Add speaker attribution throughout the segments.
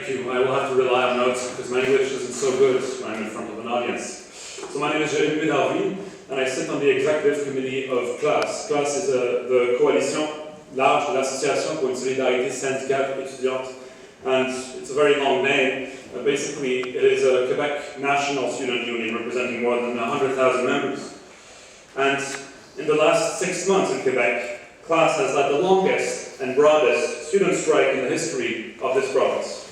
Speaker 1: Thank you. I will have to rely on notes because my English isn't so good when I'm in front of an audience. So my name is Bedard Wien, and I sit on the executive committee of CLASSE. CLASSE is the coalition large de l'Association pour une solidarité syndicale étudiante, and it's a very long name. Basically, it is a Quebec national student union representing more than 100,000 members. And in the last 6 months in Quebec, CLASSE has led the longest and broadest student strike in the history of this province.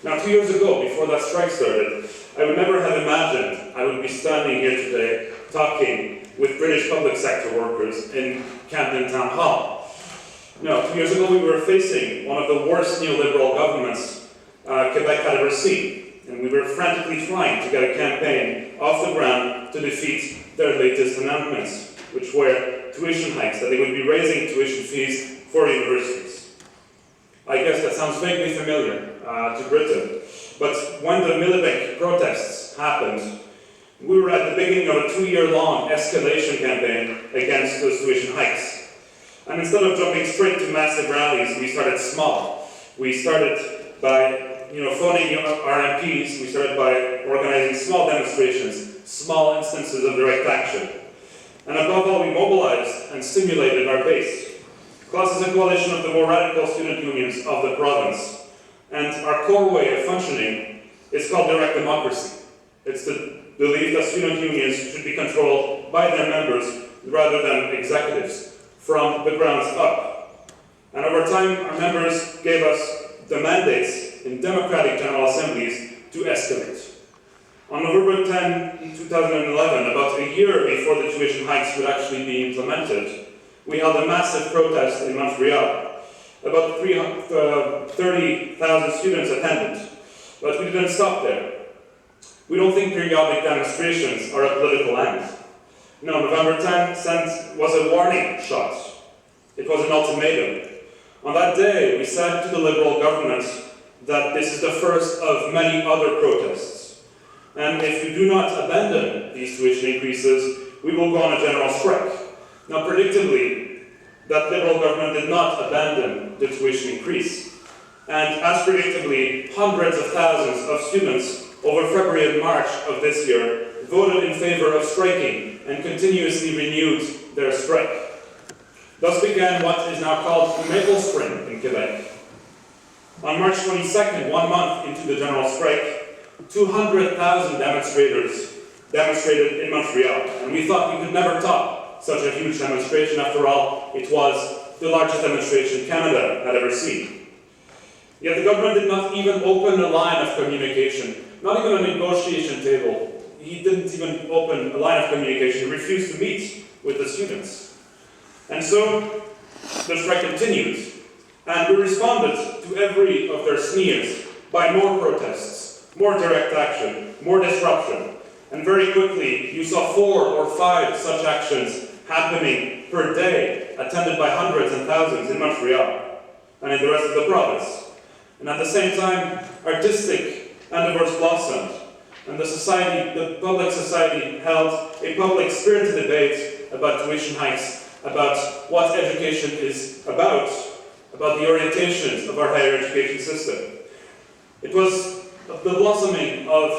Speaker 1: Now, 2 years ago, before that strike started, I would never have imagined I would be standing here today talking with British public sector workers in Camden Town Hall. No, 2 years ago we were facing one of the worst neoliberal governments Quebec had ever seen, and we were frantically trying to get a campaign off the ground to defeat their latest announcements, which were tuition hikes, that they would be raising tuition fees for universities. I guess that sounds vaguely familiar to Britain, but when the Millibank protests happened, we were at the beginning of a 2-year-long escalation campaign against those tuition hikes. And instead of jumping straight to massive rallies, we started small. We started by phoning our MPs, we started by organizing small demonstrations, small instances of direct action. And above all, we mobilized and stimulated our base. CLASSE is a coalition of the more radical student unions of the province, and our core way of functioning is called direct democracy. It's the belief that student unions should be controlled by their members rather than executives, from the grounds up. And over time, our members gave us the mandates in democratic general assemblies to escalate. On November 10, 2011, about a year before the tuition hikes would actually be implemented, we held a massive protest in Montreal. About 30,000 students attended, but we didn't stop there. We don't think periodic demonstrations are a political end. No, November 10 was a warning shot. It was an ultimatum. On that day, we said to the Liberal government that this is the first of many other protests. And if you do not abandon these tuition increases, we will go on a general strike. Now, predictably, that Liberal government did not abandon the tuition increase. And as predictably, hundreds of thousands of students over February and March of this year voted in favor of striking and continuously renewed their strike. Thus began what is now called Maple Spring in Quebec. On March 22nd, 1 month into the general strike, 200,000 demonstrators demonstrated in Montreal, and we thought we could never top such a huge demonstration. After all, it was the largest demonstration Canada had ever seen. Yet the government did not even open a line of communication, not even a negotiation table. He didn't even open a line of communication. He refused to meet with the students. And so the strike continued, and we responded to every of their sneers by more protests, more direct action, more disruption. And very quickly, you saw 4 or 5 such actions happening per day, attended by hundreds and thousands in Montreal and in the rest of the province. And at the same time, artistic endeavors blossomed, and the public society held a public spirited debate about tuition hikes, about what education is about the orientations of our higher education system. It was the blossoming of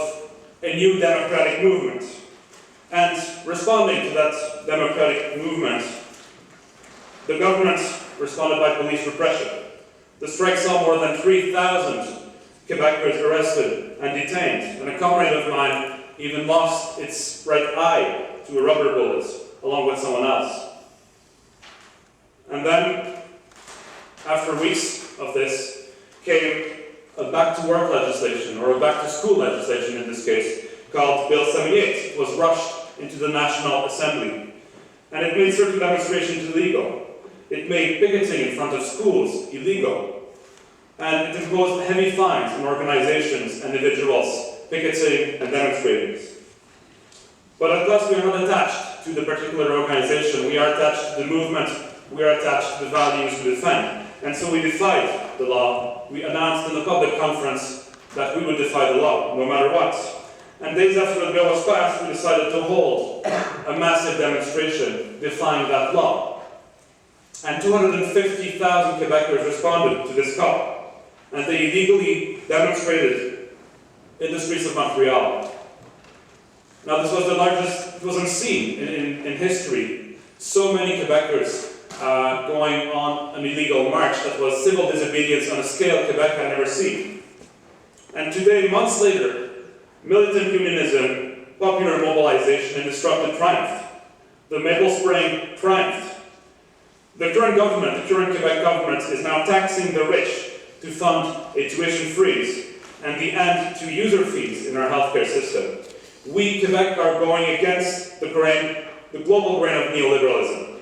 Speaker 1: a new democratic movement. And responding to that democratic movement, the government responded by police repression. The strike saw more than 3,000 Quebecers arrested and detained, and a comrade of mine even lost its right eye to a rubber bullet, along with someone else. And then, after weeks of this, came a back-to-work legislation, or a back-to-school legislation in this case, called Bill 78, was rushed into the National Assembly. And it made certain demonstrations illegal. It made picketing in front of schools illegal. And it imposed heavy fines on organizations and individuals picketing and demonstrating. But at last, we are not attached to the particular organization. We are attached to the movement. We are attached to the values we defend. And so we defied the law. We announced in the public conference that we would defy the law, no matter what. And days after the bill was passed, we decided to hold a massive demonstration defying that law. And 250,000 Quebecers responded to this call. and they illegally demonstrated in the streets of Montreal. Now, this was the largest, it was unseen in history. So many Quebecers going on an illegal march that was civil disobedience on a scale Quebec had never seen. And today, months later, militant unionism, popular mobilization, and disruptive triumphed. The maple spraying triumphed. The current government, the current Quebec government, is now taxing the rich to fund a tuition freeze and the end to user fees in our healthcare system. We, Quebec, are going against the global grain of neoliberalism.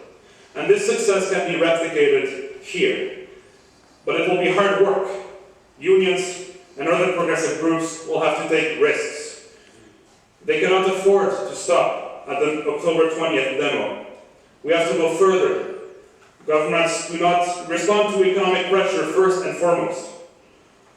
Speaker 1: And this success can be replicated here. But it will be hard work. Unions and other progressive groups will have to take risks. They cannot afford to stop at the October 20th demo. We have to go further. Governments do not respond to economic pressure first and foremost.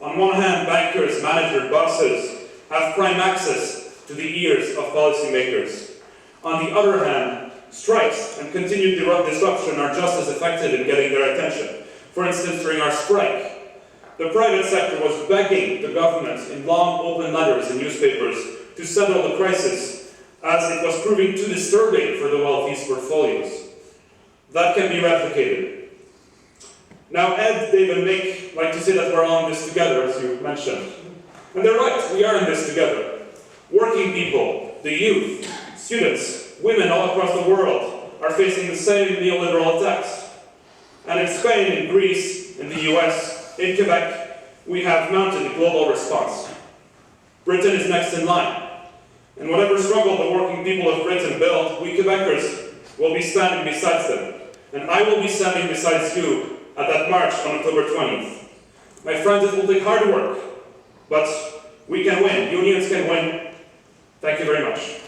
Speaker 1: On one hand, bankers, managers, bosses have prime access to the ears of policymakers. On the other hand, strikes and continued disruption are just as effective in getting their attention. For instance, during our strike, the private sector was begging the government in long open letters in newspapers to settle the crisis, as it was proving too disturbing for the wealthy's portfolios. That can be replicated. Now, Ed, Dave, and Mick like to say that we're all in this together, as you mentioned. And they're right, we are in this together. Working people, the youth, students, women all across the world are facing the same neoliberal attacks. And in Spain, in Greece, in the US, in Quebec, we have mounted a global response. Britain is next in line. And whatever struggle the working people of Britain build, we Quebecers will be standing beside them. And I will be standing beside you at that march on October 20th. My friends, it will take hard work, but we can win. Unions can win. Thank you very much.